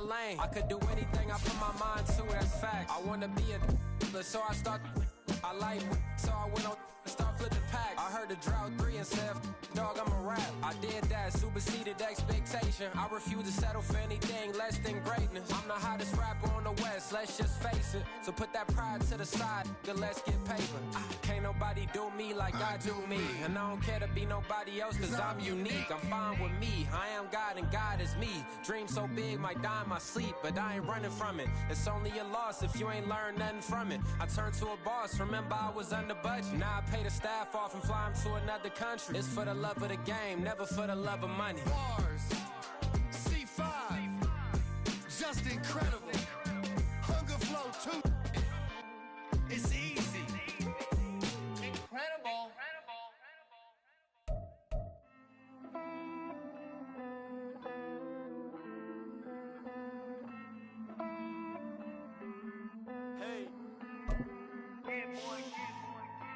lane. I could do anything I put my mind to, that's fact. I wanna be a so I start. I like so I went on and start flipping pack. I heard the drought 3 and said, dog, I'm a rap. I did that, superseded expectation. I refuse to settle for anything less than greatness. I'm the hottest rapper on the West, let's just face it. So put that pride to the side, then let's get paper. Can't nobody do me like I do me. And I don't care to be nobody else, cause I'm unique. I'm fine with me, I am God and God is me. Dream so big, might die in my sleep, but I ain't running from it. It's only a loss if you ain't learned nothing from it. I turned to a boss, remember I was under budget. Now I pay the staff off and fly them to another country. It's for the love of the game, never for the love of money. Bars, C5, just incredible. Hunger Flow 2, it's easy. Incredible. Hey.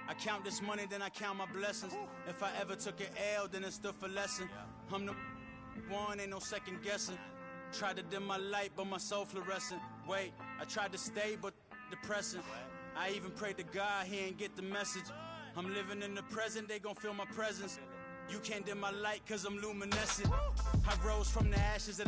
I count this money, then I count my blessings. If I ever took an L, then it stood for lesson. I'm the one, ain't no second guessing. Tried to dim my light, but my soul fluorescent. Wait, I tried to stay, but depressing. I even prayed to God, he ain't get the message. I'm living in the present, they gon' feel my presence. You can't dim my light, cause I'm luminescent. I rose from the ashes of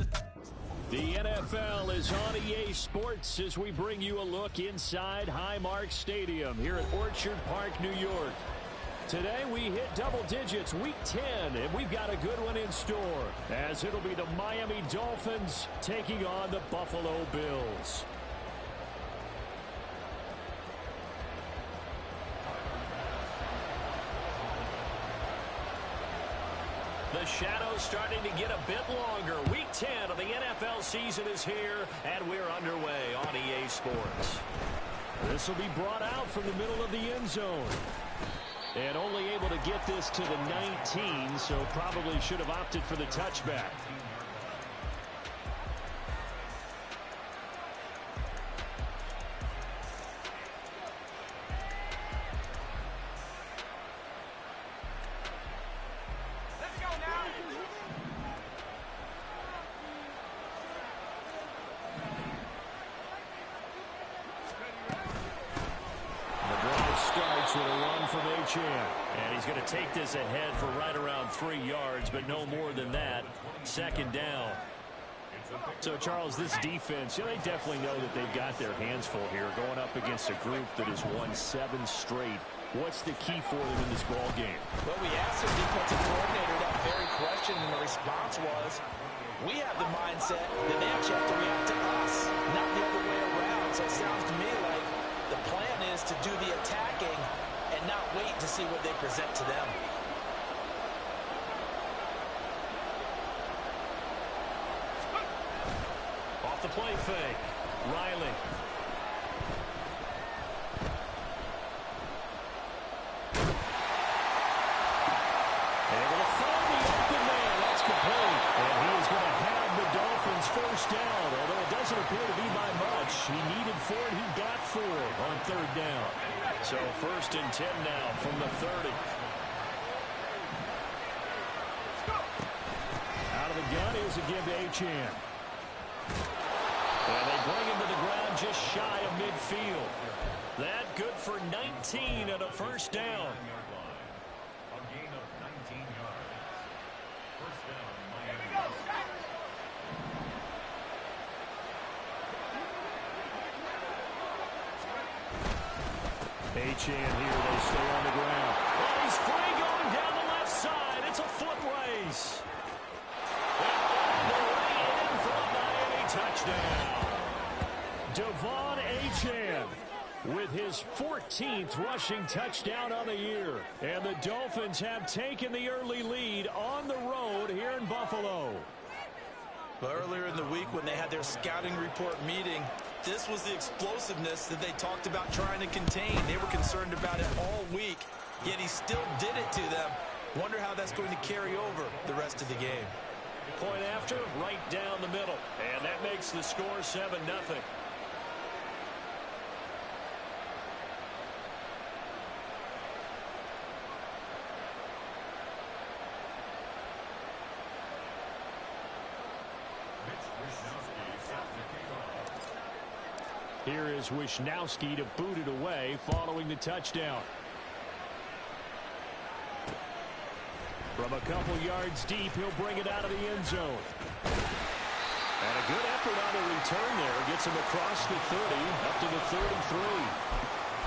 The NFL is on EA Sports as we bring you a look inside Highmark Stadium here at Orchard Park, New York. Today we hit double digits, week 10, and we've got a good one in store as it'll be the Miami Dolphins taking on the Buffalo Bills. The shadow's starting to get a bit longer. Week 10 of the NFL season is here, and we're underway on EA Sports. This will be brought out from the middle of the end zone. And only able to get this to the 19, so probably should have opted for the touchback. And he's going to take this ahead for right around 3 yards, but no more than that. Second down. So, Charles, this defense, they definitely know that they've got their hands full here, going up against a group that has won 7 straight. What's the key for them in this ball game? Well, we asked their defensive coordinator that very question, and the response was, we have the mindset that they actually have to react to us, not the other way around. So it sounds to me like the plan is to do the attacking and not wait to see what they present to them. Off the play fake, Riley. Able to find the open man. That's complete. And he is going to have the Dolphins first down, although it doesn't appear to be by much. He needed 4, and he got 4 on third down. So first and 10 now from the 30. Out of the gun is again to Achane. And they bring him to the ground just shy of midfield. That good for 19 and a first down. A gain of 19 yards. First down, Miami. Achane here, they stay on the ground. Oh, he's free going down the left side. It's a foot race. And on the way in for a Miami touchdown. Devon Achane with his 14th rushing touchdown on the year. And the Dolphins have taken the early lead on the road here in Buffalo. Well, earlier in the week when they had their scouting report meeting, this was the explosiveness that they talked about trying to contain. They were concerned about it all week, yet he still did it to them. Wonder how that's going to carry over the rest of the game. Point after, right down the middle. And that makes the score 7-0. Here is Wisnowski to boot it away following the touchdown. From a couple yards deep, he'll bring it out of the end zone. And a good effort on the return there. Gets him across the 30, up to the 33.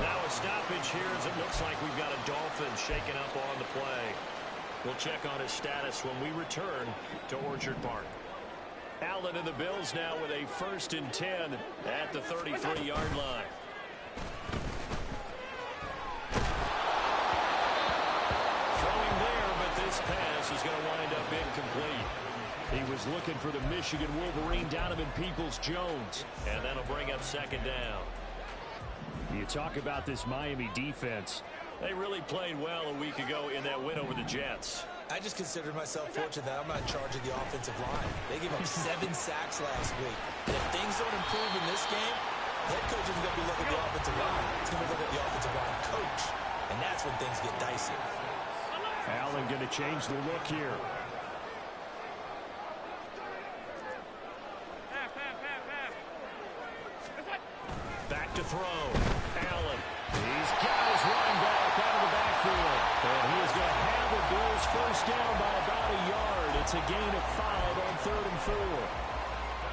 Now a stoppage here as it looks like we've got a Dolphin shaken up on the play. We'll check on his status when we return to Orchard Park. Allen and the Bills now with a 1st and 10 at the 33-yard line. Throwing there, but this pass is going to wind up incomplete. He was looking for the Michigan Wolverine Donovan Peoples-Jones, and that'll bring up 2nd down. You talk about this Miami defense. They really played well a week ago in that win over the Jets. I just consider myself fortunate that I'm not in charge of the offensive line. They gave up 7 sacks last week. And if things don't improve in this game, head coach isn't going to be looking at the offensive line. He's going to be looking at the offensive line coach. And that's when things get dicey. Allen going to change the look here. Back to throw. Allen. He's got his running back out of the backfield. And he is going to have the Bills 1st down by about a yard. It's a gain of 5 on 3rd and 4.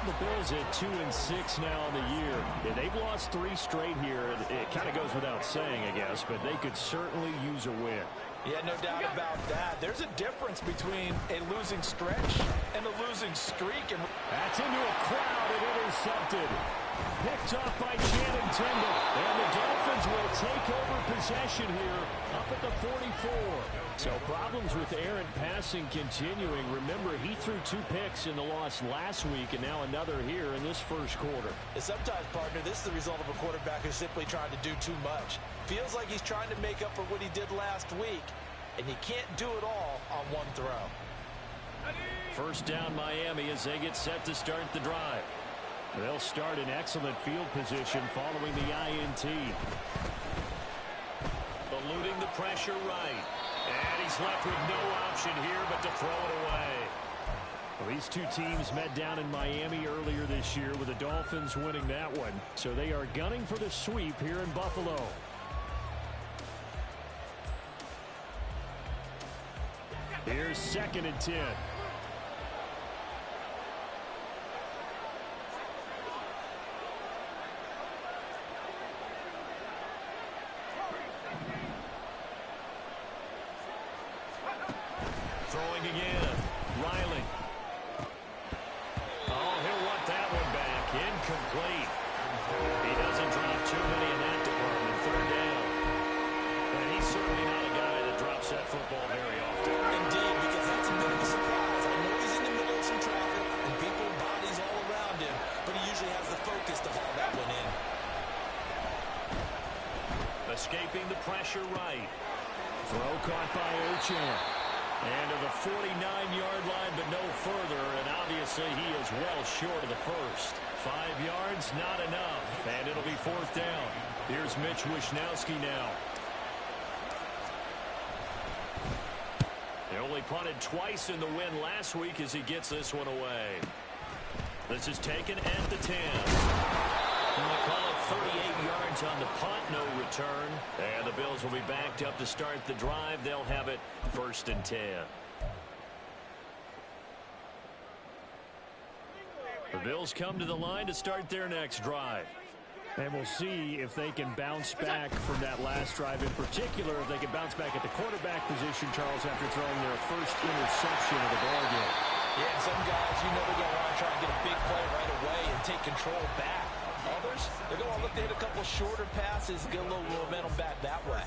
The Bills at 2-6 now in the year. Yeah, they've lost 3 straight here. It kind of goes without saying, I guess, but they could certainly use a win. Yeah, no doubt about that. There's a difference between a losing stretch and a losing streak. And that's into a crowd and intercepted. Picked off by Channing Tindall. And the Dolphins will take over possession here up at the 44. So problems with errant passing continuing. Remember, he threw 2 picks in the loss last week and now another here in this first quarter. And sometimes, partner, this is the result of a quarterback who's simply trying to do too much. Feels like he's trying to make up for what he did last week, and you can't do it all on one throw. 1st down Miami as they get set to start the drive. They'll start in excellent field position following the INT. Eluding the pressure right. And he's left with no option here but to throw it away. Well, these two teams met down in Miami earlier this year with the Dolphins winning that one. So they are gunning for the sweep here in Buffalo. Here's 2nd and 10. Throwing again. Riley. Oh, he'll want that one back. Incomplete. He doesn't drop too many in that department. 3rd down. And he's certainly not a guy that drops that football very often. Indeed, because that's a bit of a surprise. I know he's in the middle of some traffic and people, bodies all around him, but he usually has the focus to haul that one in. Escaping the pressure right. Throw caught by Ochan. And to the 49-yard line, but no further. And obviously he is well short of the first. 5 yards, not enough. And it'll be 4th down. Here's Mitch Wisnowski now. They only punted twice in the win last week as he gets this one away. This is taken at the 10. And they call it 38 yards on the punt, no return. And the Bills will be backed up to start the drive. They'll have it 1st and 10. The Bills come to the line to start their next drive. And we'll see if they can bounce back from that last drive. In particular, if they can bounce back at the quarterback position, Charles, after throwing their first interception of the ballgame. Yeah, some guys, you know they're going to want to try and get a big play right away and take control back. Others, they're going to look to hit a couple shorter passes, get a little momentum back that way.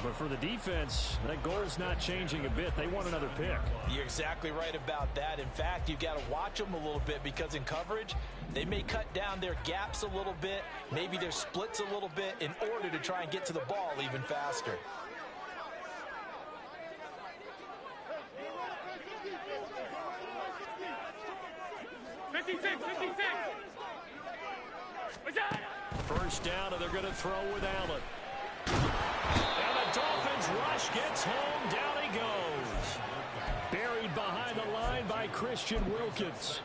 But for the defense, that goal is not changing a bit. They want another pick. You're exactly right about that. In fact, you've got to watch them a little bit because in coverage, they may cut down their gaps a little bit, maybe their splits a little bit in order to try and get to the ball even faster. First down, and they're going to throw with Allen. And the Dolphins rush gets home. Down he goes. Buried behind the line by Christian Wilkins.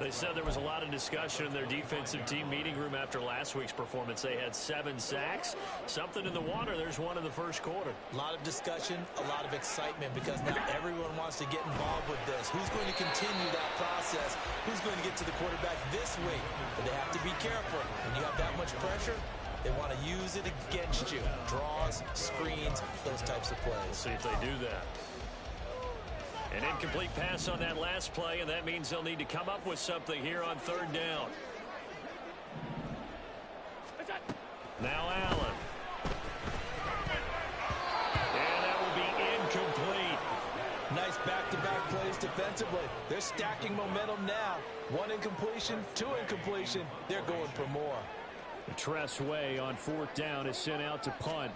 They said there was a lot of discussion in their defensive team meeting room after last week's performance. They had 7 sacks. Something in the water. There's one in the first quarter. A lot of discussion, a lot of excitement, because now everyone wants to get involved with this. Who's going to continue that process? Who's going to get to the quarterback this week? But they have to be careful. When you have that much pressure, they want to use it against you. Draws, screens, those types of plays. We'll see if they do that. An incomplete pass on that last play, and that means they'll need to come up with something here on 3rd down. Now Allen. And that will be incomplete. Nice back-to-back plays defensively. They're stacking momentum now. 1 incompletion, 2 incompletion. They're going for more. Tressway on 4th down is sent out to punt.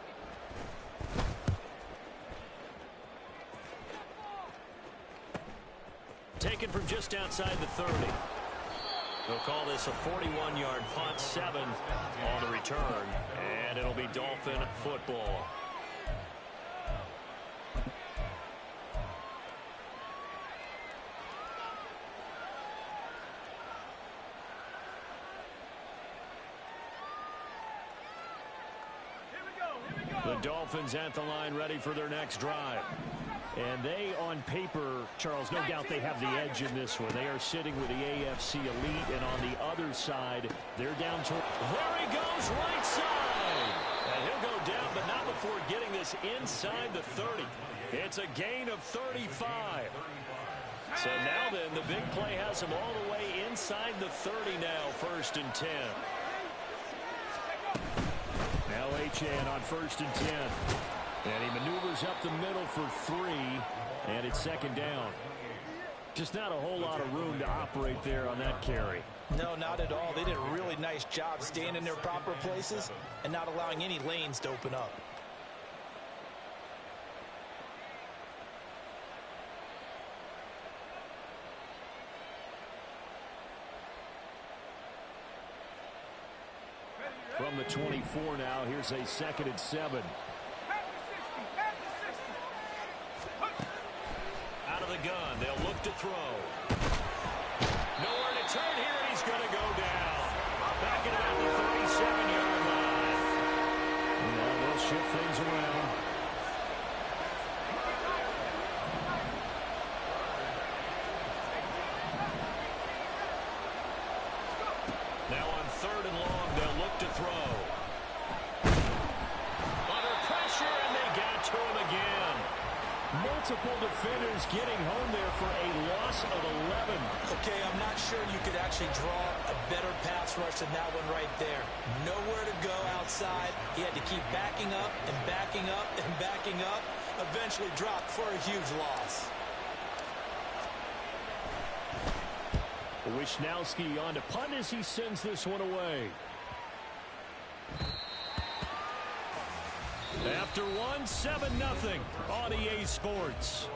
Taken from just outside the 30. They'll call this a 41-yard punt, 7 on the return, and it'll be Dolphin football. The Dolphins at the line, ready for their next drive. And they, on paper, Charles, no doubt they have the edge in this one. They are sitting with the AFC elite, and on the other side, they're down to... There he goes, right side! And he'll go down, but not before getting this inside the 30. It's a gain of 35. So now then, the big play has him all the way inside the 30 now, 1st and 10. Now Achane on 1st and 10. And he maneuvers up the middle for 3, and it's 2nd down. Just not a whole lot of room to operate there on that carry. No, not at all. They did a really nice job staying in their proper places and not allowing any lanes to open up. From the 24 now, here's a 2nd and 7. Out of the gun, they'll look to throw. Nowhere to turn here, and he's going to go down. Back at about the 37-yard line. Yeah, they'll shift things around. Now on 3rd and long, they'll look to throw. Under pressure, and they got to him again. Multiple defenders getting home there for a loss of 11. Okay, I'm not sure you could actually draw a better pass rush than that one right there. Nowhere to go outside. He had to keep backing up and backing up and backing up. Eventually dropped for a huge loss. Wisnowski on to punt as he sends this one away. After 1, 7-0 on EA Sports.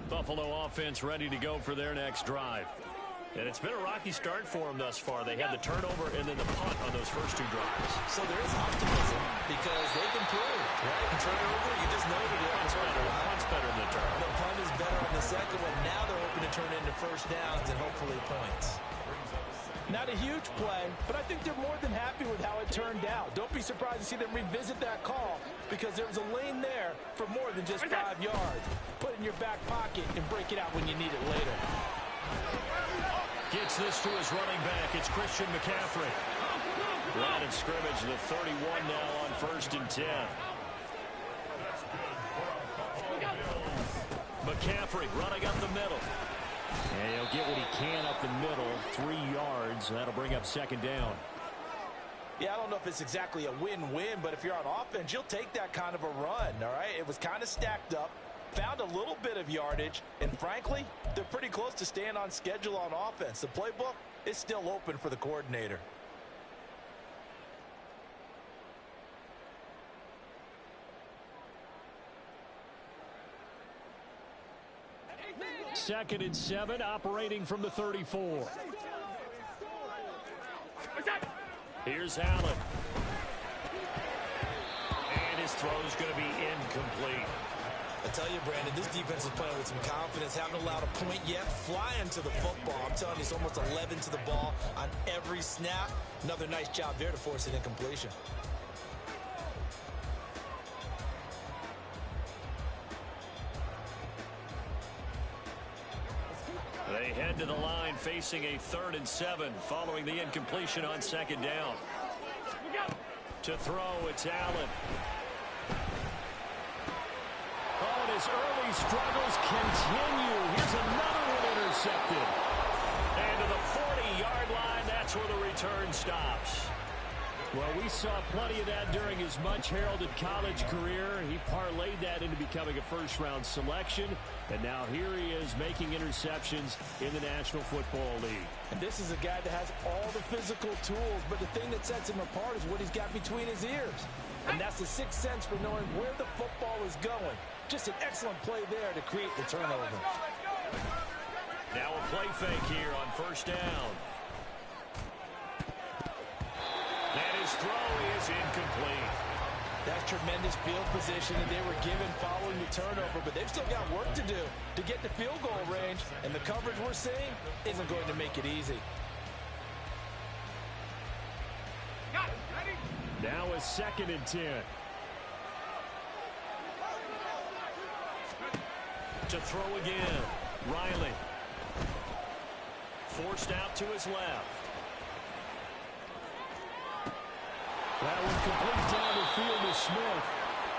Buffalo offense ready to go for their next drive. And it's been a rocky start for them thus far. They had the turnover and then the punt on those first 2 drives. So there is optimism because they've improved, right? And turnover, you just noted it. Punt's better than the turnover. The punt is better on the second one. Now they're hoping to turn it into 1st downs and hopefully points. Not a huge play, but I think they're more than happy with how it turned out. Don't be surprised to see them revisit that call because there was a lane there for more than just 5 yards. Put it in your back pocket and break it out when you need it later. Gets this to his running back. It's Christian McCaffrey. Line of scrimmage, the 31 now on 1st and 10. McCaffrey running up the middle. And he'll get what he can up the middle. 3 yards. That'll bring up 2nd down. Yeah, I don't know if it's exactly a win-win, but if you're on offense, you'll take that kind of a run, all right? It was kind of stacked up. Found a little bit of yardage, and frankly, they're pretty close to staying on schedule on offense. The playbook is still open for the coordinator. Second and 7, operating from the 34. Here's Allen. throw's going to be incomplete. I tell you, Brandon, this defense is playing with some confidence. Haven't allowed a point yet. Flying to the football. I'm telling you, it's almost 11 to the ball on every snap. Another nice job there to force an incompletion. They head to the line facing a 3rd and 7 following the incompletion on 2nd down. To throw, it's Allen. Oh, and his early struggles continue. Here's another one intercepted. And to the 40-yard line, that's where the return stops. Well, we saw plenty of that during his much-heralded college career. He parlayed that into becoming a first-round selection. And now here he is making interceptions in the National Football League. And this is a guy that has all the physical tools, but the thing that sets him apart is what he's got between his ears. And that's the sixth sense for knowing where the football is going. Just an excellent play there to create the turnover. Now a play fake here on 1st down. And his throw is incomplete. That's tremendous field position that they were given following the turnover, but they've still got work to do to get the field goal range, and the coverage we're seeing isn't going to make it easy. Now a 2nd and 10. To throw again, Riley. Forced out to his left. That one complete down the field to Smith.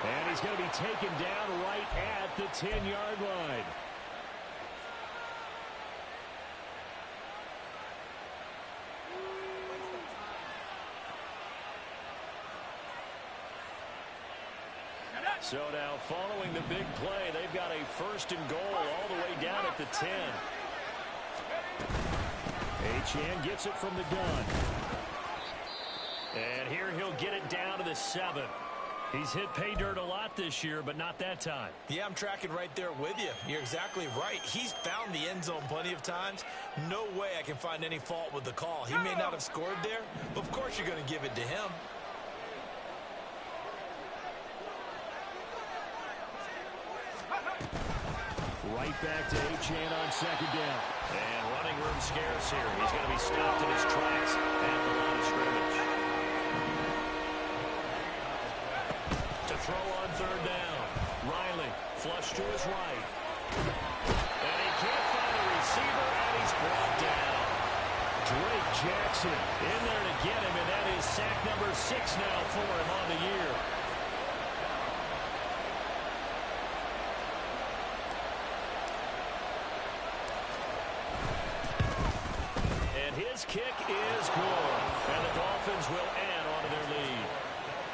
And he's going to be taken down right at the 10-yard line. So now following the big play, they've got a 1st and goal all the way down at the 10. Achane gets it from the gun. And here he'll get it down to the 7. He's hit pay dirt a lot this year, but not that time. Yeah, I'm tracking right there with you. You're exactly right. He's found the end zone plenty of times. No way I can find any fault with the call. He may not have scored there, but of course you're going to give it to him. Right back to Achane on 2nd down. And running room scarce here. He's going to be stopped in his tracks at the line of scrimmage. To throw on 3rd down. Riley, flush to his right. And he can't find a receiver, and he's brought down. Drake Jackson in there to get him, and that is sack number 6 now for him on the year. His kick is good, and the Dolphins will add on to their lead.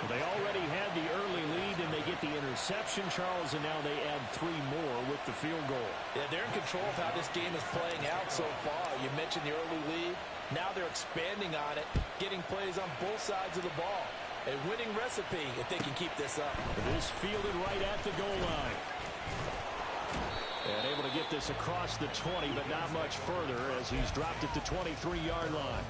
They already had the early lead, and they get the interception, Charles, and now they add 3 more with the field goal. Yeah, they're in control of how this game is playing out so far. You mentioned the early lead. Now they're expanding on it, getting plays on both sides of the ball. A winning recipe if they can keep this up. It is fielded right at the goal line. And able to get this across the 20, but not much further as he's dropped at the 23-yard line.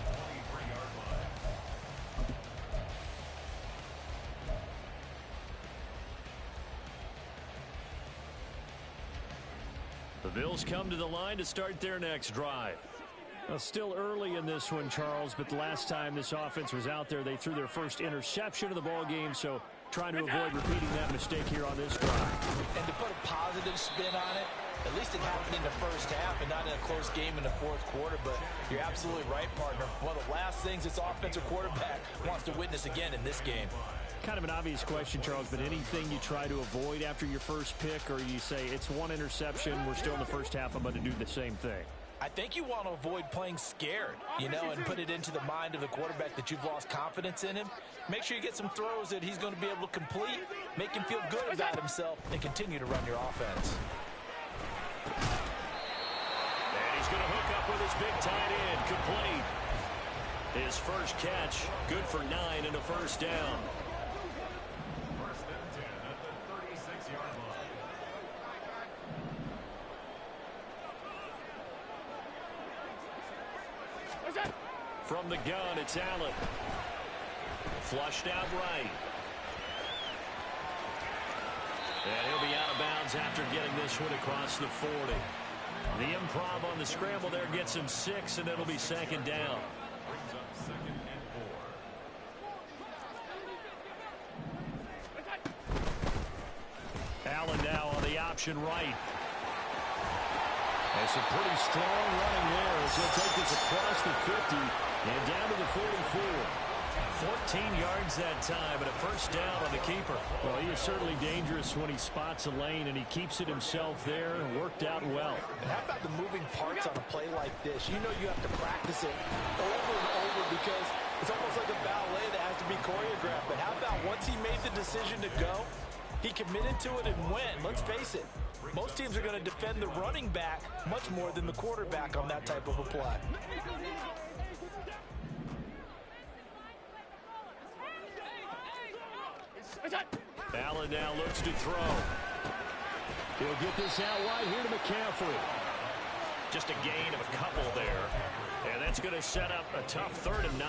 The Bills come to the line to start their next drive. Well, still early in this one, Charles, but the last time this offense was out there, they threw their first interception of the ball game, so trying to avoid repeating that mistake here on this drive. And to put a positive spin on it, at least it happened in the first half and not in a close game in the 4th quarter, but you're absolutely right, partner. One of the last things this offensive quarterback wants to witness again in this game. Kind of an obvious question, Charles, but anything you try to avoid after your first pick, or you say it's one interception, we're still in the first half, I'm going to do the same thing? I think you want to avoid playing scared, and put it into the mind of the quarterback that you've lost confidence in him. Make sure you get some throws that he's going to be able to complete, make him feel good about himself, and continue to run your offense. And he's going to hook up with his big tight end, complete. His first catch, good for 9 and a 1st down. 1st and 10 at the 36-yard line. From the gun, it's Allen. Flushed out right. And he'll be out of bounds after getting this one across the 40. The improv on the scramble there gets him 6, and it'll be second down. Brings up 2nd and 4. Allen now on the option right. And some pretty strong running there as he'll take this across the 50 and down to the 44. 14 yards that time, and a first down on the keeper. Well, he is certainly dangerous when he spots a lane, and he keeps it himself there. Worked out well. And how about the moving parts on a play like this? You know you have to practice it over and over because it's almost like a ballet that has to be choreographed. But how about once he made the decision to go, he committed to it and went. Let's face it, most teams are going to defend the running back much more than the quarterback on that type of a play. Allen now looks to throw. He'll get this out wide here to McCaffrey. Just a gain of a couple there. And that's going to set up a tough 3rd and 9.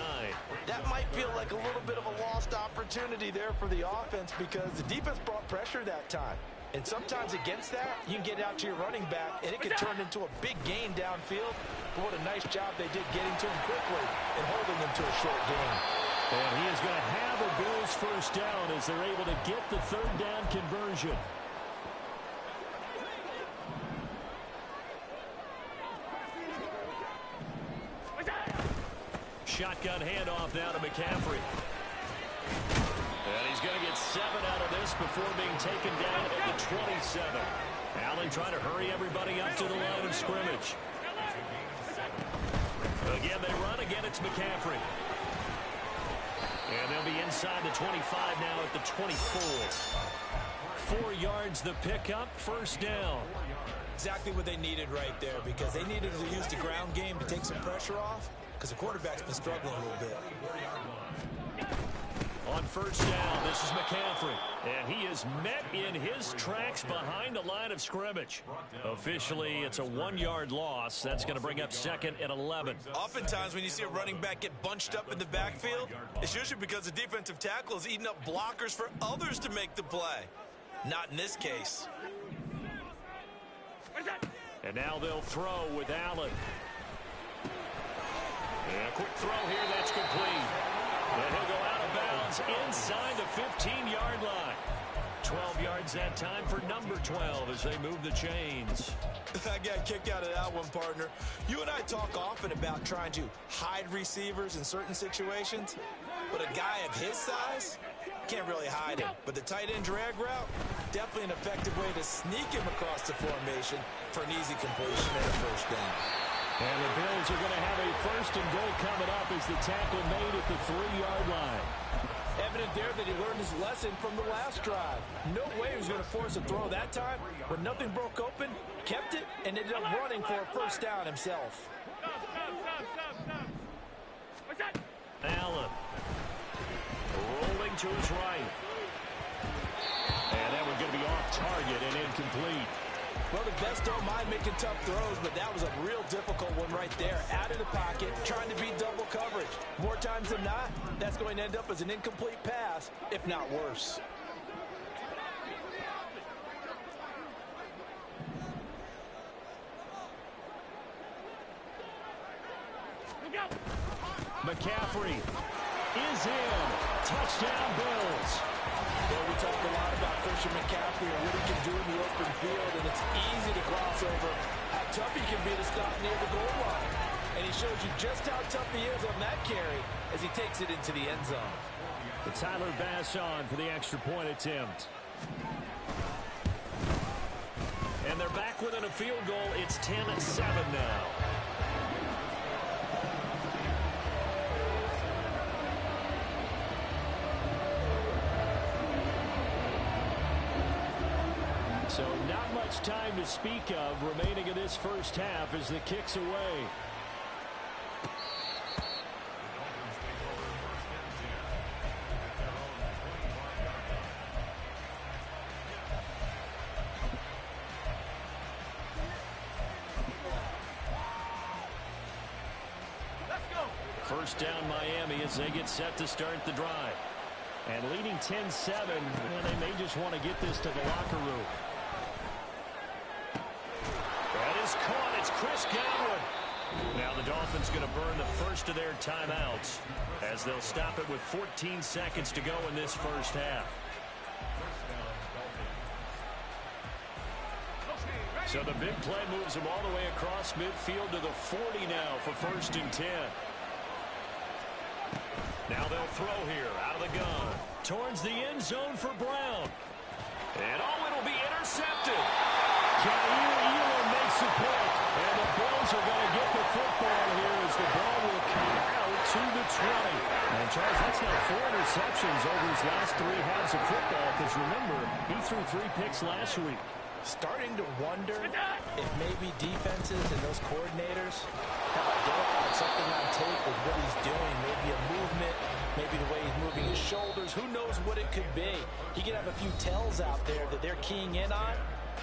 That might feel like a little bit of a lost opportunity there for the offense because the defense brought pressure that time. And sometimes against that, you can get out to your running back, and it can turn into a big gain downfield. But what a nice job they did getting to him quickly and holding him to a short gain. And he is going to have a Bills first down as they're able to get the 3rd down conversion. Shotgun handoff now to McCaffrey. And he's going to get 7 out of this before being taken down at the 27. Allen trying to hurry everybody up to the line of scrimmage. Again, they run. Again, it's McCaffrey. And they'll be inside the 25 now at the 24. 4 yards the pickup, first down. Exactly what they needed right there because they needed to use the ground game to take some pressure off because the quarterback's been struggling a little bit. On first down, this is McCaffrey. And he is met in his tracks behind the line of scrimmage. Officially, it's a 1-yard loss. That's going to bring up 2nd and 11. Oftentimes, when you see a running back get bunched up in the backfield, it's usually because the defensive tackle is eating up blockers for others to make the play. Not in this case. And now they'll throw with Allen. And a quick throw here, that's complete. And he'll go out of bounds inside the 15-yard line. 12 yards that time for number 12 as they move the chains. I got a kick out of that one, partner. You and I talk often about trying to hide receivers in certain situations, but a guy of his size can't really hide him. But the tight end drag route, definitely an effective way to sneak him across the formation for an easy completion and a first down. And the Bills are going to have a 1st and goal coming up as the tackle made at the 3-yard line. Evident there that he learned his lesson from the last drive. No way he was going to force a throw that time. When nothing broke open, kept it, and ended up running for a first down himself. Allen rolling to his right. And that one's going to be off target and incomplete. Well, the best don't mind making tough throws, but that was a real difficult one right there. Out of the pocket, trying to beat double coverage. More times than not, that's going to end up as an incomplete pass, if not worse. McCaffrey is in. Touchdown, Bills. Well, we talk a lot about Christian McCaffrey and what he can do in the open field, and it's easy to gloss over how tough he can be to stop near the goal line. And he shows you just how tough he is on that carry as he takes it into the end zone. It's Tyler Bass on for the extra point attempt. And they're back within a field goal. It's 10-7 now. So not much time to speak of remaining in this first half as the kick's away. First down Miami as they get set to start the drive. And leading 10-7, well, they may just want to get this to the locker room. That is caught. It's Chris Godwin. Now the Dolphins going to burn the first of their timeouts as they'll stop it with 14 seconds to go in this first half. So the big play moves them all the way across midfield to the 40 now for 1st and 10. Now they'll throw here out of the gun. Towards the end zone for Brown. And it'll be intercepted. Jair makes the pick. And the Bills are going to get the football here as the ball will come out to the 20. And Charles, that's now 4 interceptions over his last 3 halves of football. Because remember, he threw 3 picks last week. Starting to wonder if maybe defenses and those coordinators have identified something on tape with what he's doing. Maybe a movement, maybe the way he's moving his shoulders. Who knows what it could be? He could have a few tells out there that they're keying in on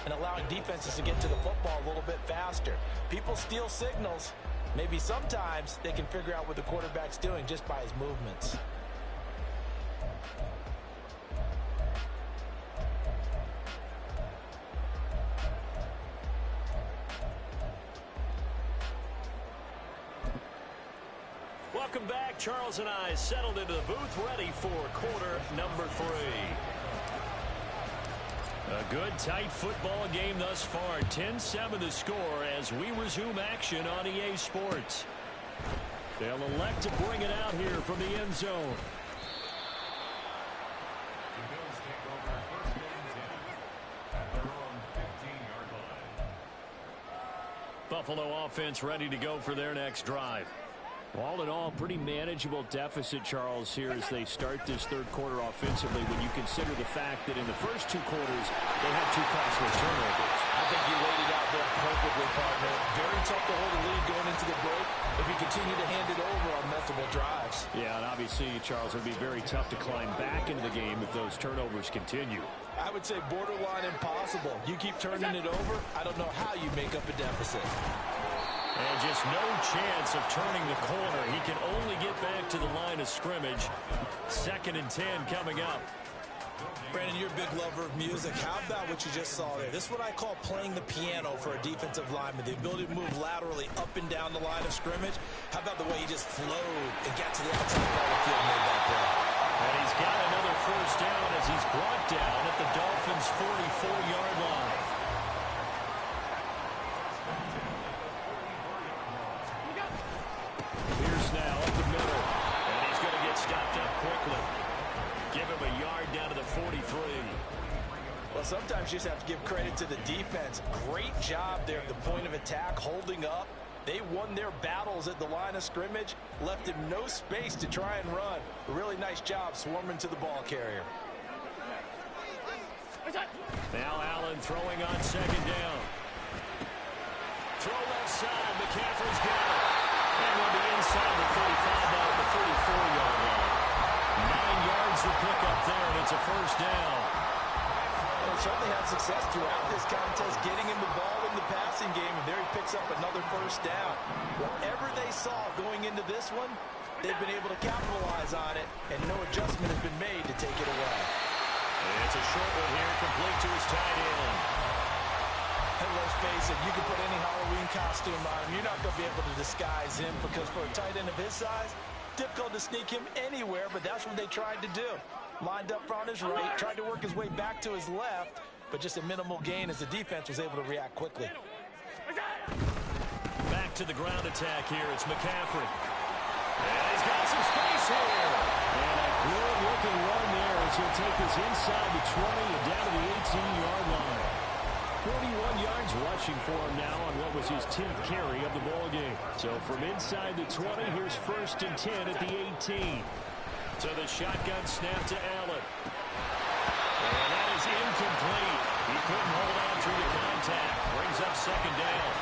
and allowing defenses to get to the football a little bit faster. People steal signals. Maybe sometimes they can figure out what the quarterback's doing just by his movements. Welcome back. Charles and I settled into the booth, ready for quarter number 3. A good, tight football game thus far. 10-7 the score as we resume action on EA Sports. They'll elect to bring it out here from the end zone. The Bills take over 1st and 10 at their own 15-yard line. Buffalo offense ready to go for their next drive. All in all, pretty manageable deficit, Charles, here as they start this third quarter offensively when you consider the fact that in the first 2 quarters, they had 2 costly turnovers. I think you laid it out there perfectly, partner. Very tough to hold the lead going into the break if you continue to hand it over on multiple drives. Yeah, and obviously, Charles, it would be very tough to climb back into the game if those turnovers continue. I would say borderline impossible. You keep turning it over, I don't know how you make up a deficit. And just no chance of turning the corner. He can only get back to the line of scrimmage. 2nd and 10 coming up. Brandon, you're a big lover of music. How about what you just saw there? This is what I call playing the piano for a defensive lineman. The ability to move laterally up and down the line of scrimmage. How about the way he just flowed and got to the outside part of the field and made that play? And he's got another first down as he's brought down at the Dolphins' 44-yard line. Pierce now up the middle, and he's going to get stopped up quickly. Give him a yard down to the 43. Well, sometimes you just have to give credit to the defense. Great job there at the point of attack, holding up. They won their battles at the line of scrimmage, left him no space to try and run. A really nice job swarming to the ball carrier. Now Allen throwing on 2nd down. Throw left side, McCaffrey's got it. And we'll be inside the 45 now at the 44-yard line. 9 yards to pick up there, and it's a first down. Well, certainly had success throughout this contest, getting him the ball in the passing game, and there he picks up another first down. Whatever they saw going into this one, they've been able to capitalize on it, and no adjustment has been made to take it away. And it's a short one here, complete to his tight end. And let's face it, you can put any Halloween costume on him. You're not going to be able to disguise him because for a tight end of his size, difficult to sneak him anywhere, but that's what they tried to do. Lined up on his right, tried to work his way back to his left, but just a minimal gain as the defense was able to react quickly. Back to the ground attack here. It's McCaffrey. And he's got some space here. And a good-looking run there as he'll take this inside the 20 and down to the 18-yard line. 41 yards rushing for him now on what was his 10th carry of the ball game. So from inside the 20, here's 1st and 10 at the 18. So the shotgun snap to Allen. And that is incomplete. He couldn't hold on through the contact. Brings up 2nd down.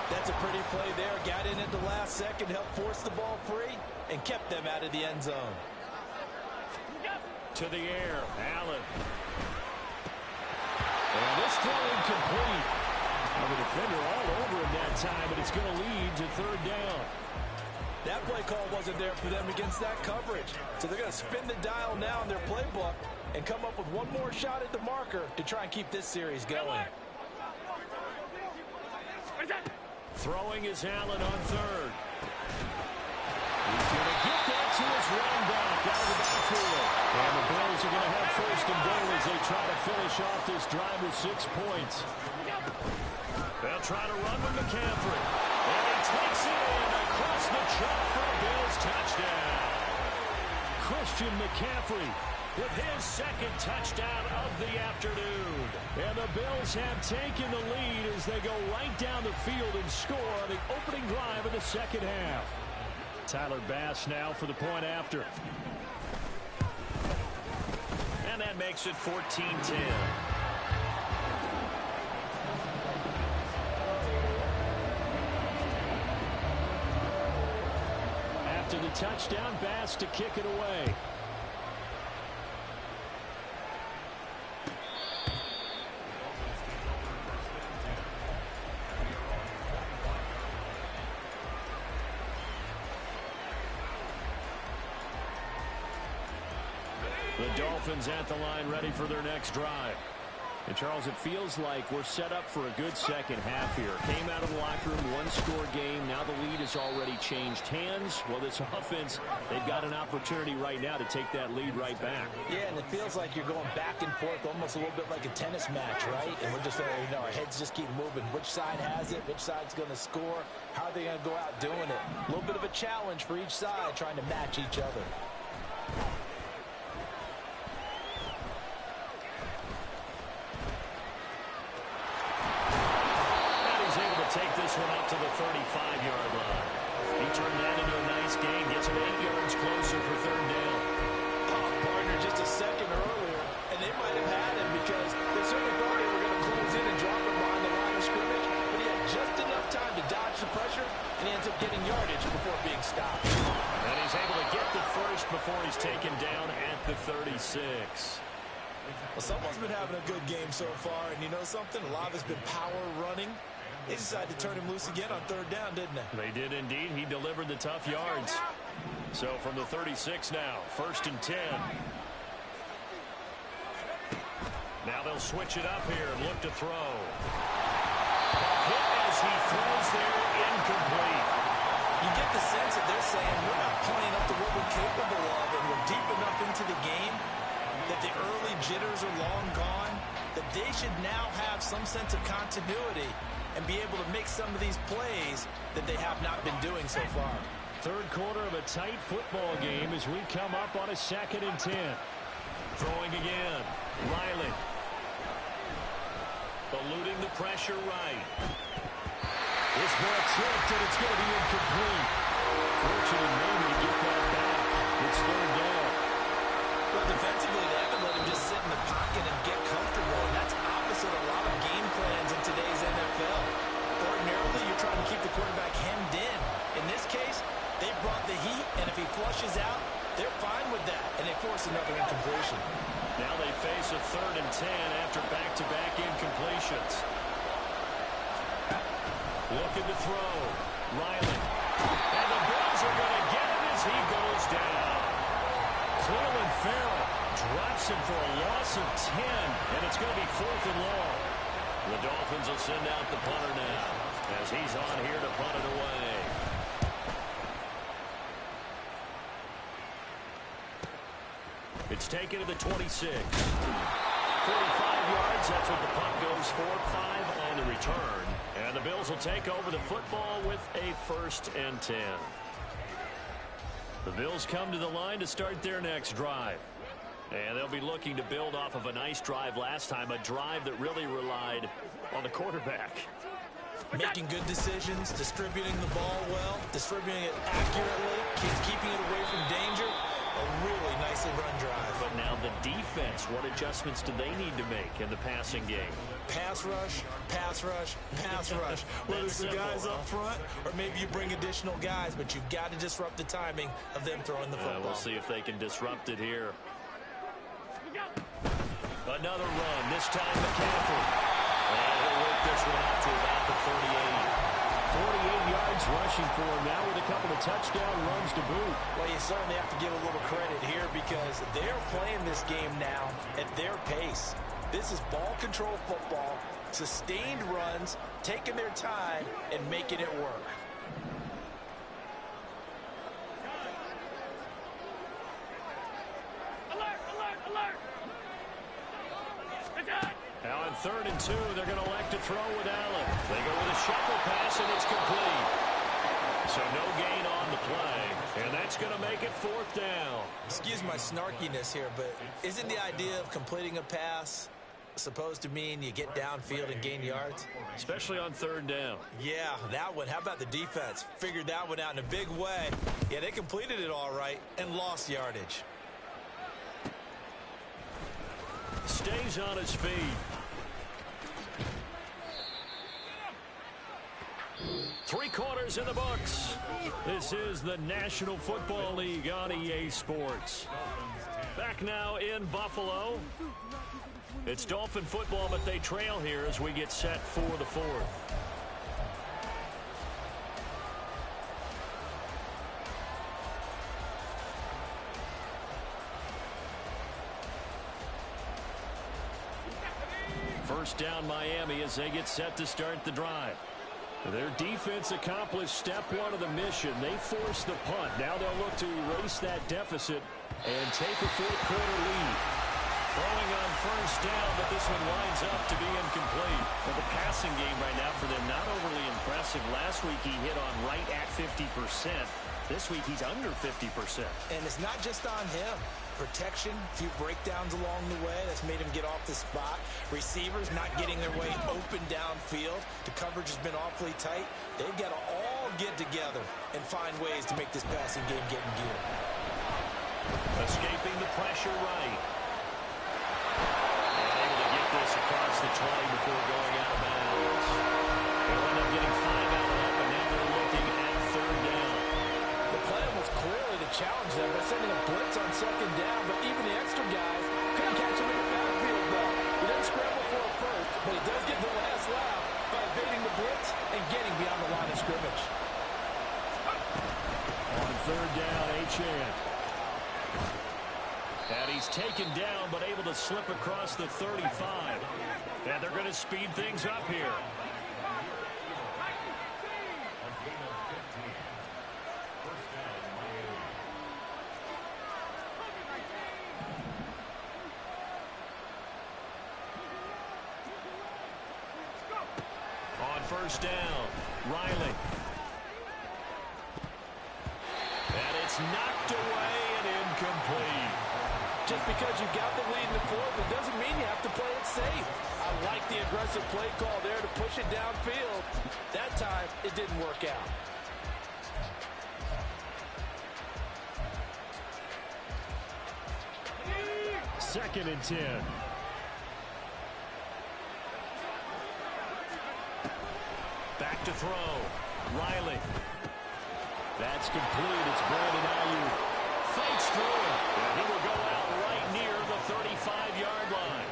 That's a pretty play there. Got in at the last second, helped force the ball free, and kept them out of the end zone. To the air, Allen. And this throw incomplete. Well, the defender all over him that time, but it's going to lead to 3rd down. That play call wasn't there for them against that coverage. So they're going to spin the dial now in their playbook and come up with one more shot at the marker to try and keep this series going. Throwing is Allen on third. He's going to get that to his running back out of the backfield. And the Bills are going to have first and goal as they try to finish off this drive with 6 points. They'll try to run with McCaffrey. And he takes it in across the chop for a Bills touchdown. Christian McCaffrey with his second touchdown of the afternoon. And the Bills have taken the lead as they go right down the field and score on the opening drive of the second half. Tyler Bass now for the point after. And that makes it 14-10. After the touchdown, Bass to kick it away. The Dolphins at the line ready for their next drive. And Charles, it feels like we're set up for a good second half here. Came out of the locker room, one-score game. Now the lead has already changed hands. Well, this offense, they've got an opportunity right now to take that lead right back. Yeah, and it feels like you're going back and forth, almost a little bit like a tennis match, right? And we're just, our heads just keep moving. Which side has it? Which side's going to score? How are they going to go out doing it? A little bit of a challenge for each side, trying to match each other. Take this one up to the 35-yard line. He turned that into a nice gain. Gets him 8 yards closer for third down. Partner just a second earlier, and they might have had him because they certainly thought they were going to close in and drop him behind the line of scrimmage, but he had just enough time to dodge the pressure, and he ends up getting yardage before being stopped. And he's able to get the first before he's taken down at the 36. Well, someone's been having a good game so far, and you know something? A lot of it's been power running. They decided to turn him loose again on third down, didn't they? They did indeed. He delivered the tough yards. So from the 36 now, 1st and 10. Now they'll switch it up here and look to throw. Hit as he throws there, incomplete. You get the sense that they're saying we're not playing up to what we're capable of, and we're deep enough into the game that the early jitters are long gone, that they should now have some sense of continuity and be able to make some of these plays that they have not been doing so far. Third quarter of a tight football game as we come up on a 2nd and 10. Throwing again. Riley. Eluding the pressure right. This ball tipped, and it's going to be incomplete. Fortunate maybe to get that back. It's third down. Well, defensively, they haven't let him just sit in the pocket and get comfortable, and that's opposite a lot of game plans in today's NFL. Ordinarily, you're trying to keep the quarterback hemmed in. In this case, they brought the heat, and if he flushes out, they're fine with that, and they force another incompletion. Now they face a 3rd and 10 after back-to-back incompletions. Looking to throw. Riley. And the Bills are going to get him as he goes down. Cleveland Farrell drops him for a loss of 10, and it's going to be 4th and long. The Dolphins will send out the punter now as he's on here to punt it away. It's taken to the 26. 45 yards, that's what the punt goes for. 5 on the return. And the Bills will take over the football with a 1st and 10. The Bills come to the line to start their next drive. And they'll be looking to build off of a nice drive last time, a drive that really relied on the quarterback. Making good decisions, distributing the ball well, distributing it accurately, keeping it away from danger. A really nicely run drive. But now the defense, what adjustments do they need to make in the passing game? Pass rush, pass rush, pass rush. Whether it's the guys up front or maybe you bring additional guys, but you've got to disrupt the timing of them throwing the football. We'll see if they can disrupt it here. Another run, this time McCaffrey. And he'll work this one out to about the 38. 48 yards rushing for him now with a couple of touchdown runs to boot. Well, you certainly have to give a little credit here because they're playing this game now at their pace. This is ball control football, sustained runs, taking their time, and making it work. Now on 3rd and 2, they're going to elect to throw with Allen. They go with a shuffle pass, and it's complete. So no gain on the play, and that's going to make it 4th down. Excuse my snarkiness here, but isn't the idea of completing a pass supposed to mean you get downfield and gain yards? Especially on 3rd down. Yeah, that one. How about the defense? Figured that one out in a big way. Yeah, they completed it all right and lost yardage. Stays on his feet. Three quarters in the books. This is the National Football League on EA Sports. Back now in Buffalo. It's Dolphin football, but they trail here as we get set for the 4th. First down Miami as they get set to start the drive. Their defense accomplished step 1 of the mission. They forced the punt. Now they'll look to erase that deficit and take a 4th quarter lead. Throwing on first down, but this one winds up to be incomplete. Well, the passing game right now for them, not overly impressive. Last week he hit on right at 50%. This week he's under 50%. And it's not just on him. Protection, a few breakdowns along the way. That's made him get off the spot. Receivers not getting their way open downfield. The coverage has been awfully tight. They've got to all get together and find ways to make this passing game get in gear. Escaping the pressure right. And able to get this across the 20 before going out of bounds. They'll end up getting 5 out of that, but now they're looking at 3rd down. The plan was clearly to challenge them by sending a blitz on 2nd down, but even the extra guys couldn't catch him in the backfield though. He doesn't scramble for a first, but he does get the last lap by evading the blitz and getting beyond the line of scrimmage. On 3rd down, Achane. And he's taken down, but able to slip across the 35. And they're going to speed things up here. On first down, Riley. And it's knocked away and incomplete. Just because you've got the lead in the 4th, it doesn't mean you have to play it safe. I like the aggressive play call there to push it downfield. That time, it didn't work out. Second and 10. Back to throw. Riley. That's complete. It's Brandon Ayuk. Fights through it. And he will go out right near the 35-yard line.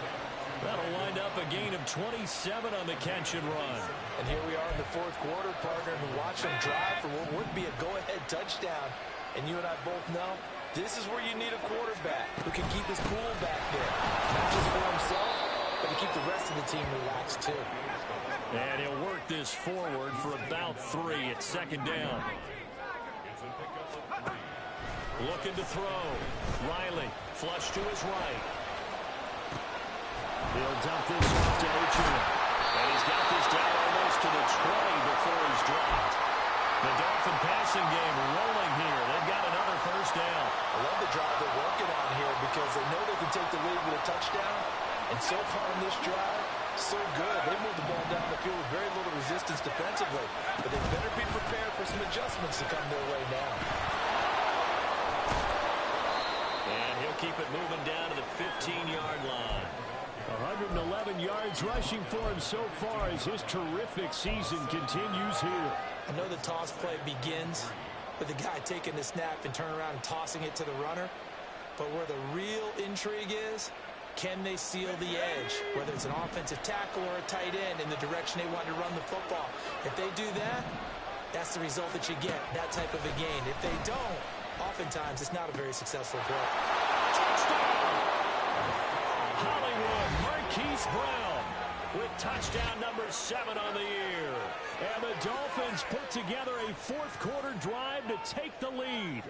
That'll wind up a gain of 27 on the catch and run. And here we are in the 4th quarter, partner, and watch them drive for what would be a go-ahead touchdown. And you and I both know this is where you need a quarterback who can keep his cool back there. Not just for himself, but to keep the rest of the team relaxed too. And he'll work this forward for about 3 at 2nd down. Looking to throw. Riley, flush to his right. He'll dump this off to Achane. And he's got this down almost to the 20 before he's dropped. The Dolphin passing game rolling here. They've got another first down. I love the drive they're working on here because they know they can take the lead with a touchdown. And so far in this drive, so good. They moved the ball down the field with very little resistance defensively. But they better be prepared for some adjustments to come their way now. And he'll keep it moving down to the 15-yard line. 111 yards rushing for him so far as his terrific season continues here. I know the toss play begins with the guy taking the snap and turning around and tossing it to the runner. But where the real intrigue is Can they seal the edge, whether it's an offensive tackle or a tight end, in the direction they want to run the football? If they do that, that's the result that you get, that type of a gain. If they don't, oftentimes it's not a very successful play. Touchdown! Hollywood Marquise Brown with touchdown number 7 on the year. And the Dolphins put together a fourth quarter drive to take the lead.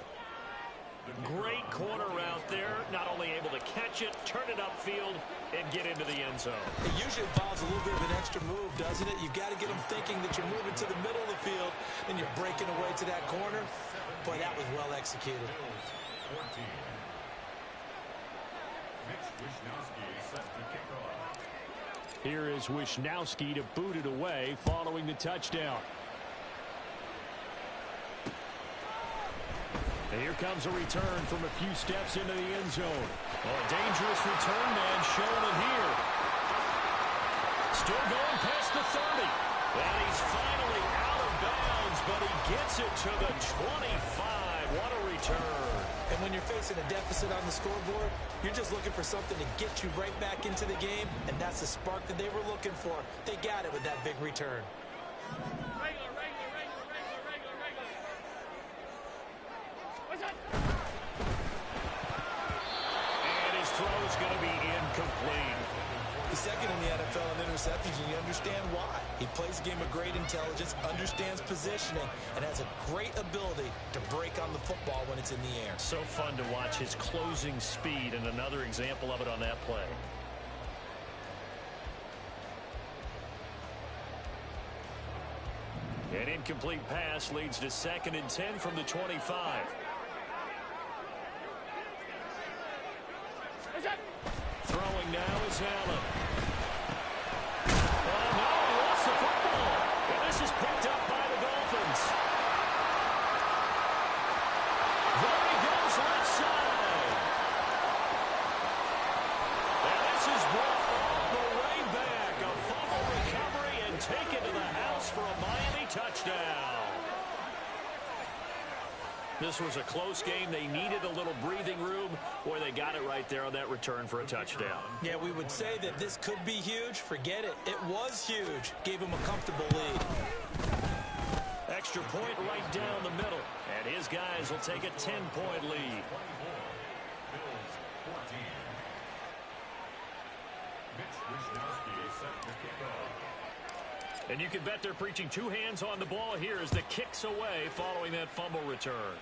Great corner route there. Not only able to catch it, turn it upfield, and get into the end zone. It usually involves a little bit of an extra move, doesn't it? You've got to get them thinking that you're moving to the middle of the field, and you're breaking away to that corner. Boy, that was well executed. Here is Wisnowski to boot it away following the touchdown. And here comes a return from a few steps into the end zone. Oh, a dangerous return man showing it here. Still going past the 30. And he's finally out of bounds, but he gets it to the 25. What a return. And when you're facing a deficit on the scoreboard, you're just looking for something to get you right back into the game, and that's the spark that they were looking for. They got it with that big return. And his throw is going to be incomplete. He's second in the NFL in interceptions, and you understand why. He plays a game of great intelligence, understands positioning, and has a great ability to break on the football when it's in the air. So fun to watch his closing speed, and another example of it on that play. An incomplete pass leads to 2nd and 10 from the 25. Throwing now is Allen. Oh, no, he lost the football. And this is picked up by the Dolphins. There he goes left side. And this is brought all the way back. A fumble recovery and taken to the house for a Miami touchdown. This was a close game. They needed a little breathing room, or they got it right there on that return for a touchdown. Yeah, we would say that this could be huge. Forget it. It was huge. Gave him a comfortable lead. Extra point right down the middle. And his guys will take a 10-point lead. And you can bet they're preaching 2 hands on the ball here as the kick's away following that fumble return.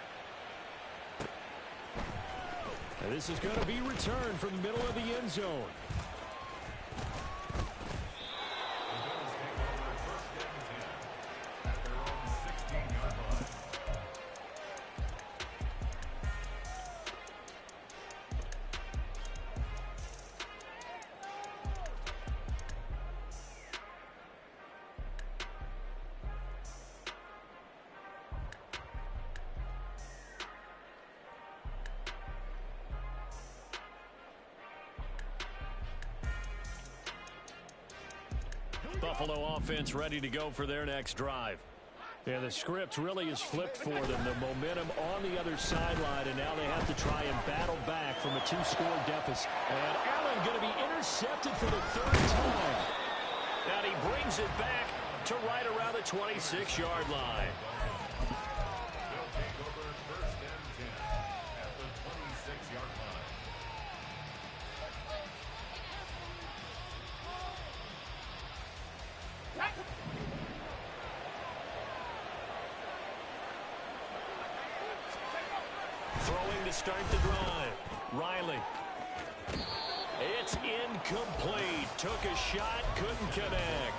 And this is going to be returned from the middle of the end zone. Buffalo offense ready to go for their next drive. Yeah, the script really is flipped for them. The momentum on the other sideline, and now they have to try and battle back from a 2-score deficit. And Allen going to be intercepted for the 3rd time. And he brings it back to right around the 26-yard line. They'll take over 1st and 10 at the 26-yard line. Throwing to start the drive. Riley. It's incomplete. Took a shot, couldn't connect.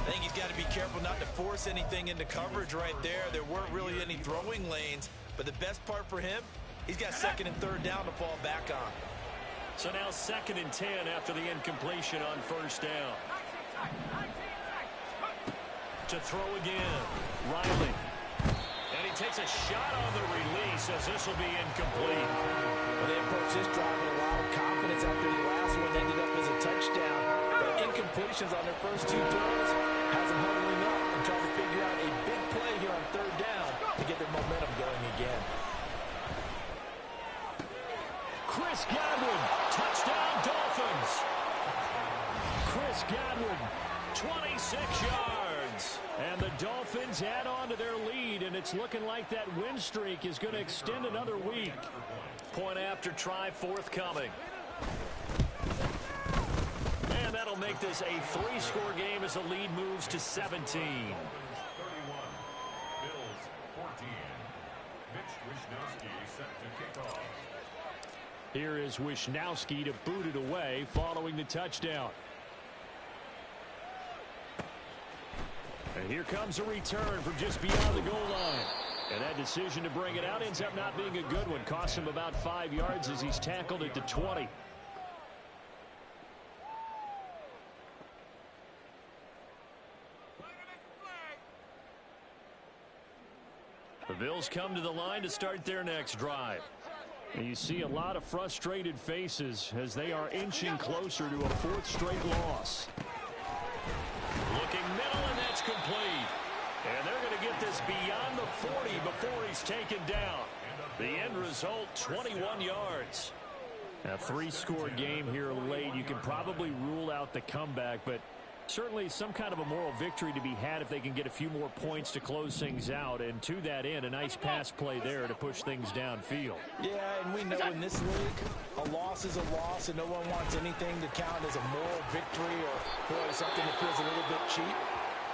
I think he's got to be careful not to force anything into coverage right there. There weren't really any throwing lanes, but the best part for him, he's got 2nd and 3rd down to fall back on. So now 2nd and 10 after the incompletion on 1st down. To throw again. Riley. And he takes a shot on the release as this will be incomplete. Well, they approached this drive with a lot of confidence after the last one ended up as a touchdown. But incompletions on their first 2 throws has them huddling up and trying to figure out a big play here on 3rd down to get their momentum going again. Chris Godwin, touchdown Dolphins. Chris Godwin, 26 yards. And the Dolphins add on to their lead, and it's looking like that win streak is going to extend another week. Point after try forthcoming. And that'll make this a 3-score game as the lead moves to 17. 31. Bills 14. Mitch Wishnowsky set to kick off. Here is Wishnowsky to boot it away following the touchdown. And here comes a return from just beyond the goal line. And that decision to bring it out ends up not being a good one. Costs him about 5 yards as he's tackled it to 20. The Bills come to the line to start their next drive. And you see a lot of frustrated faces as they are inching closer to a 4th straight loss. Looking middle, and that's complete. And they're going to get this beyond the 40 before he's taken down. The end result, 21 yards. A 3-score game here late. You can probably rule out the comeback, but certainly some kind of a moral victory to be had if they can get a few more points to close things out. And to that end, a nice pass play there to push things downfield. Yeah, and we know in this league, a loss is a loss, and no one wants anything to count as a moral victory or something that feels a little bit cheap.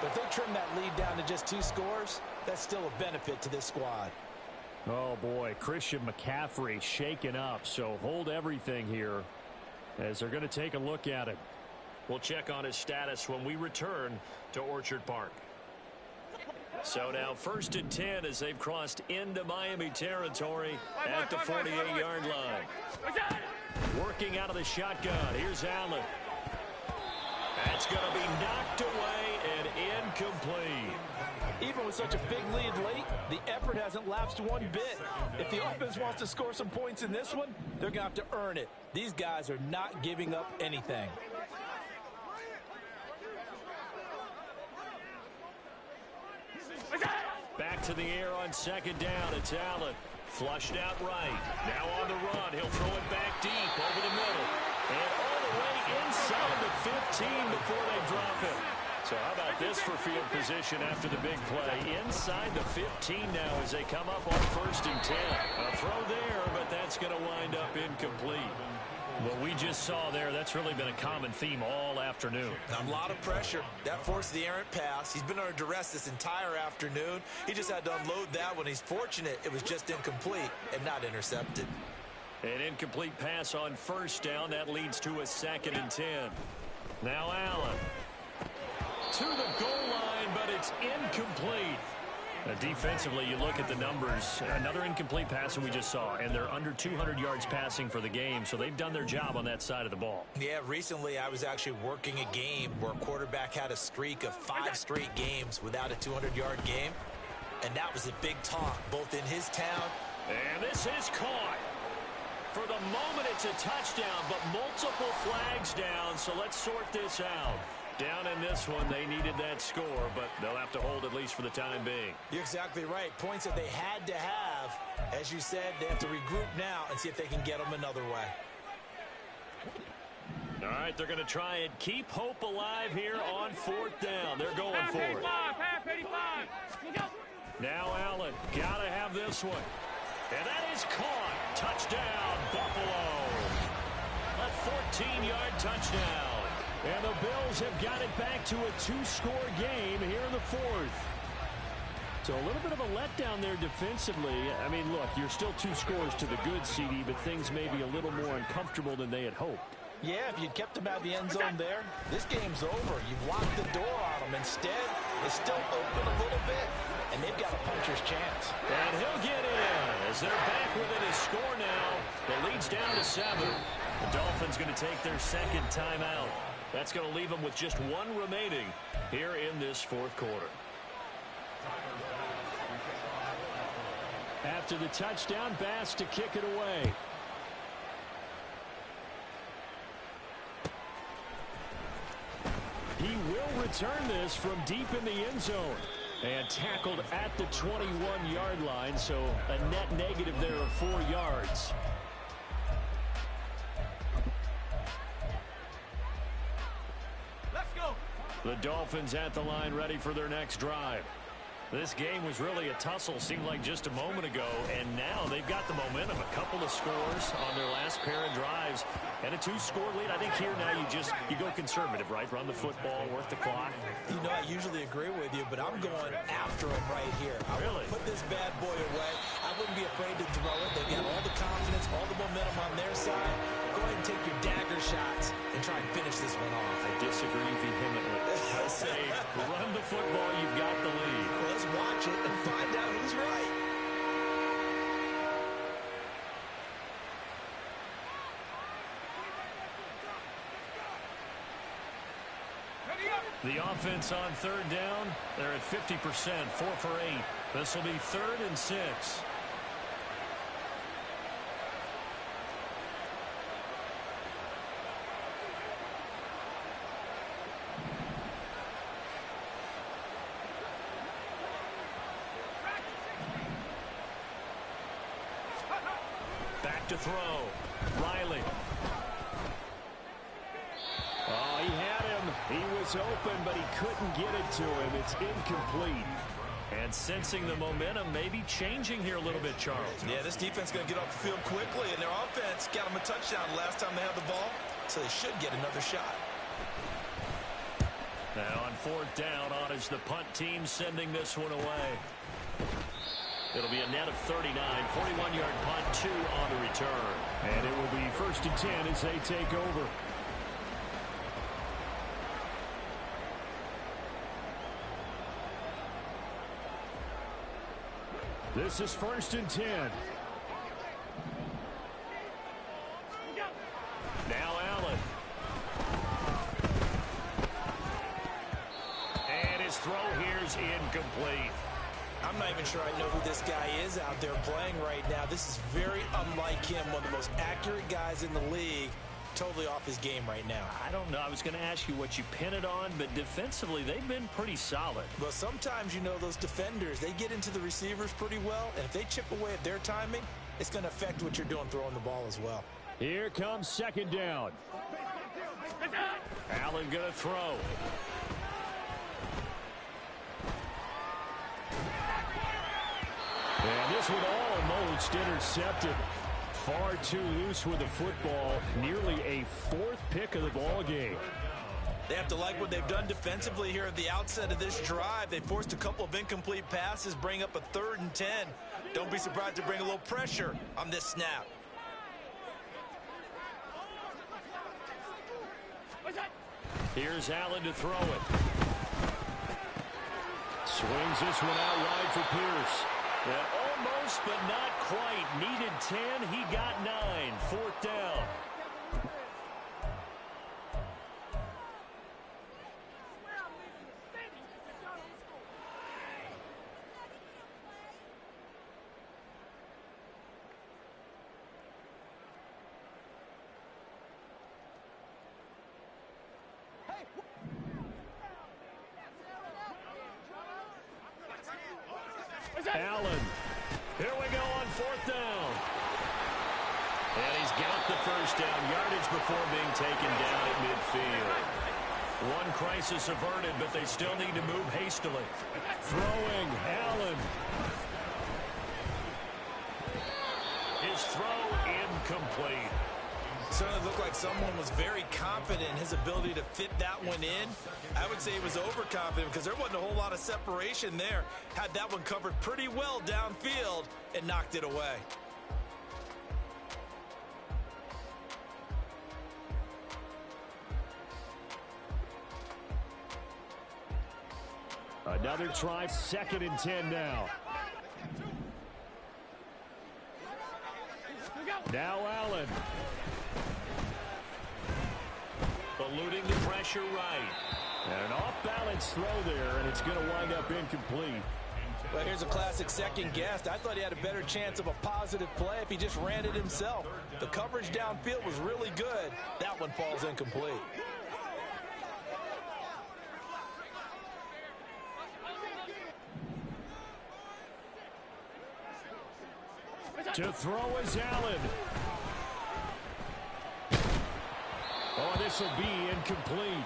But if they trim that lead down to just 2 scores, that's still a benefit to this squad. Oh, boy, Christian McCaffrey shaken up, so hold everything here as they're going to take a look at him. We'll check on his status when we return to Orchard Park. So now 1st and 10 as they've crossed into Miami territory at the 48-yard line. Working out of the shotgun. Here's Allen. That's going to be knocked away and incomplete. Even with such a big lead late, the effort hasn't lapsed one bit. If the offense wants to score some points in this one, they're going to have to earn it. These guys are not giving up anything. Back to the air on 2nd down. It's Allen. Flushed out right. Now on the run. He'll throw it back deep over the middle. And all the way inside the 15 before they drop it. So how about this for field position after the big play? Inside the 15 now as they come up on 1st and 10. A throw there, but that's going to wind up incomplete. What we just saw there, that's really been a common theme all afternoon. A lot of pressure. That forced the errant pass. He's been under duress this entire afternoon. He just had to unload that one. He's fortunate it was just incomplete and not intercepted. An incomplete pass on 1st down. That leads to a 2nd and 10. Now Allen. To the goal line, but it's incomplete. Defensively, you look at the numbers. Another incomplete pass that we just saw, and they're under 200 yards passing for the game, so they've done their job on that side of the ball. Yeah, recently I was actually working a game where a quarterback had a streak of 5 straight games without a 200-yard game, and that was a big talk, both in his town. And this is caught. For the moment, it's a touchdown, but multiple flags down, so let's sort this out. Down in this one, they needed that score, but they'll have to hold at least for the time being. You're exactly right. Points that they had to have. As you said, they have to regroup now and see if they can get them another way. All right, they're going to try and keep hope alive here on 4th down. They're going for it. Now Allen, got to have this one. And that is caught. Touchdown, Buffalo. A 14-yard touchdown. And the Bills have got it back to a 2-score game here in the 4th. So a little bit of a letdown there defensively. I mean, look, you're still 2 scores to the good, CD, but things may be a little more uncomfortable than they had hoped. Yeah, if you'd kept them out of the end zone there, this game's over. You've locked the door on them. Instead, it's still open a little bit, and they've got a puncher's chance. And he'll get in as they're back within a score now. The lead's down to 7. The Dolphins going to take their 2nd timeout. That's going to leave them with just 1 remaining here in this 4th quarter. After the touchdown, Bass to kick it away. He will return this from deep in the end zone. And tackled at the 21-yard line, so a net negative there of 4 yards. The Dolphins at the line ready for their next drive. This game was really a tussle, seemed like just a moment ago, and now they've got the momentum. A couple of scores on their last pair of drives, and a 2-score lead. I think here now you go conservative, right? Run the football, work the clock. You know, I usually agree with you, but I'm going after him right here. I really put this bad boy away. I wouldn't be afraid to throw it. They've got all the confidence, all the momentum on their side. Go ahead and take your dagger shots and try and finish this one off. I disagree vehemently. I say run the football, you've got the lead. Well, let's watch it and find out who's right. The offense on third down, they're at 50%, 4 for 8. This will be 3rd and 6. Back to throw. Riley. Oh, he had him. He was open, but he couldn't get it to him. It's incomplete. And sensing the momentum maybe changing here a little bit, Charles. Yeah, this defense is going to get off the field quickly, and their offense got them a touchdown last time they had the ball, so they should get another shot. Now on 4th down, on is the punt team sending this one away. It'll be a net of 39, 41-yard punt, 2 on the return. And it will be 1st and 10 as they take over. This is 1st and 10. Now Allen. And his throw here's incomplete. I'm not even sure I know who this guy is out there playing right now. This is very unlike him, one of the most accurate guys in the league. Totally off his game right now. I don't know. I was going to ask you what you pin it on, but defensively, they've been pretty solid. Well, sometimes, you know, those defenders, they get into the receivers pretty well, and if they chip away at their timing, it's going to affect what you're doing throwing the ball as well. Here comes 2nd down. Allen going to throw. And this one almost intercepted. Far too loose with the football. Nearly a 4th pick of the ball game. They have to like what they've done defensively here at the outset of this drive. They forced a couple of incomplete passes, bring up a 3rd and 10. Don't be surprised to bring a little pressure on this snap. Here's Allen to throw it. Swings this one out wide for Pierce. Almost, but not quite. Needed 10. He got 9. 4th down. Allen. Here we go on 4th down. And he's got the 1st down. Yardage before being taken down at midfield. One crisis averted, but they still need to move hastily. Throwing. Allen. His throw incomplete. Certainly looked like someone was very confident in his ability to fit that one in. I would say he was overconfident because there wasn't a whole lot of separation there. Had that one covered pretty well downfield and knocked it away. Another try, 2nd and 10 now. Now Allen. Eluding the pressure right. And an off-balance throw there, and it's going to wind up incomplete. Well, here's a classic second guess. I thought he had a better chance of a positive play if he just ran it himself. The coverage downfield was really good. That one falls incomplete. To throw is Allen. Oh, this will be incomplete.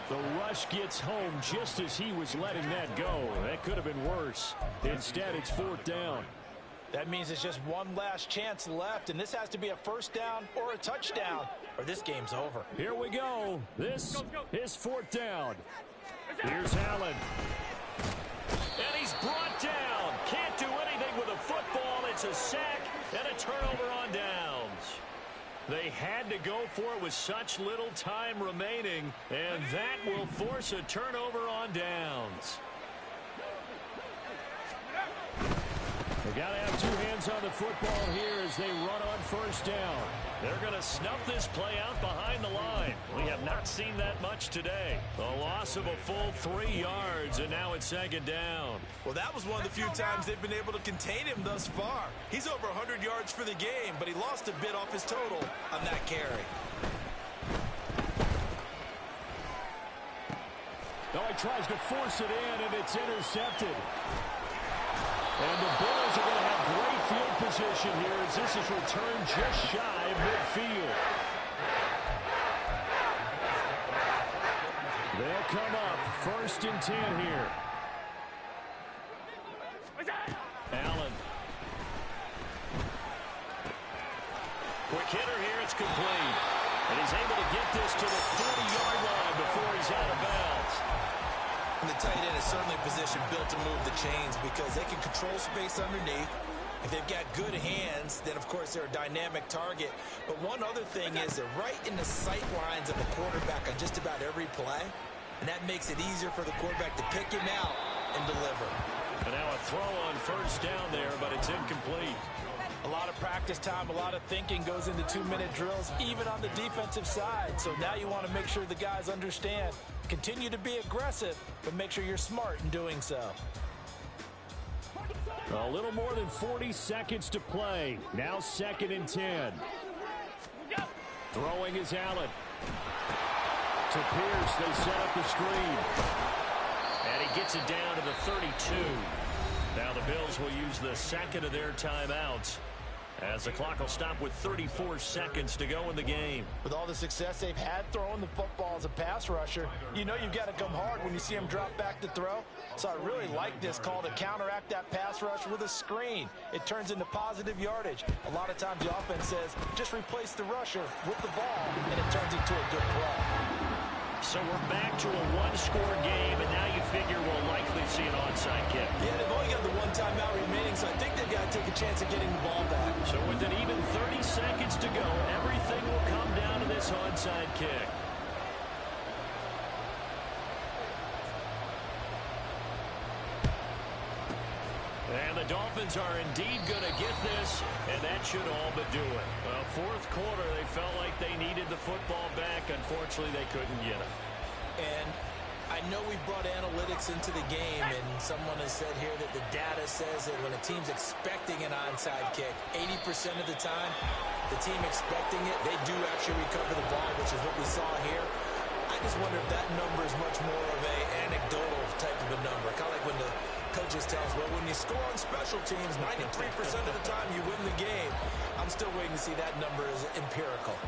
The rush gets home just as he was letting that go. That could have been worse. Instead, it's 4th down. That means it's just one last chance left, and this has to be a first down or a touchdown, or this game's over. Here we go. This is 4th down. Here's Allen. And he's brought down. Can't do anything with a football. It's a sack and a turnover on downs. They had to go for it with such little time remaining, and that will force a turnover on downs. They got to have two hands on the football here as they run on 1st down. They're going to snuff this play out behind the line. We have not seen that much today. A loss of a full 3 yards, and now it's 2nd down. Well, that was one of the few times they've been able to contain him thus far. He's over 100 yards for the game, but he lost a bit off his total on that carry. Oh, he tries to force it in, and it's intercepted. And the Bills are going to have great field position here as this is returned just shy of midfield. They'll come up 1st and 10 here. Allen. Quick hitter here, it's complete. And he's able to get this to the 40-yard line before he's out of bounds. And the tight end is certainly a position built to move the chains because they can control space underneath. If they've got good hands, then of course they're a dynamic target. But one other thing is they're right in the sight lines of the quarterback on just about every play. And that makes it easier for the quarterback to pick him out and deliver. And now a throw on 1st down there, but it's incomplete. A lot of practice time, a lot of thinking goes into 2-minute drills, even on the defensive side. So now you want to make sure the guys understand. Continue to be aggressive, but make sure you're smart in doing so. A little more than 40 seconds to play. Now 2nd and 10. Throwing is Allen. To Pierce, they set up the screen. And he gets it down to the 32. Now the Bills will use the 2nd of their timeouts as the clock will stop with 34 seconds to go in the game. With all the success they've had throwing the football as a pass rusher, you know you've got to come hard when you see him drop back to throw. So I really like this call to counteract that pass rush with a screen. It turns into positive yardage. A lot of times the offense says, just replace the rusher with the ball, and it turns into a good play. So we're back to a one-score game, and now you figure we'll likely see an onside kick. Yeah, they've only got the one timeout remaining, so I think they've got to take a chance of getting the ball back. So with an even 30 seconds to go, everything will come down to this onside kick. And the Dolphins are indeed going to get this, and that should all but do it. Well, 4th quarter, they felt like they needed the football back. Unfortunately, they couldn't get it. And I know we brought analytics into the game, and someone has said here that the data says that when a team's expecting an onside kick, 80% of the time, the team expecting it, they do actually recover the ball, which is what we saw here. I just wonder if that number is much more of a anecdotal type of a number. Kind of like when the coaches tell us, well, when you score on special teams, 93% of the time you win the game. I'm still waiting to see that number as empirical.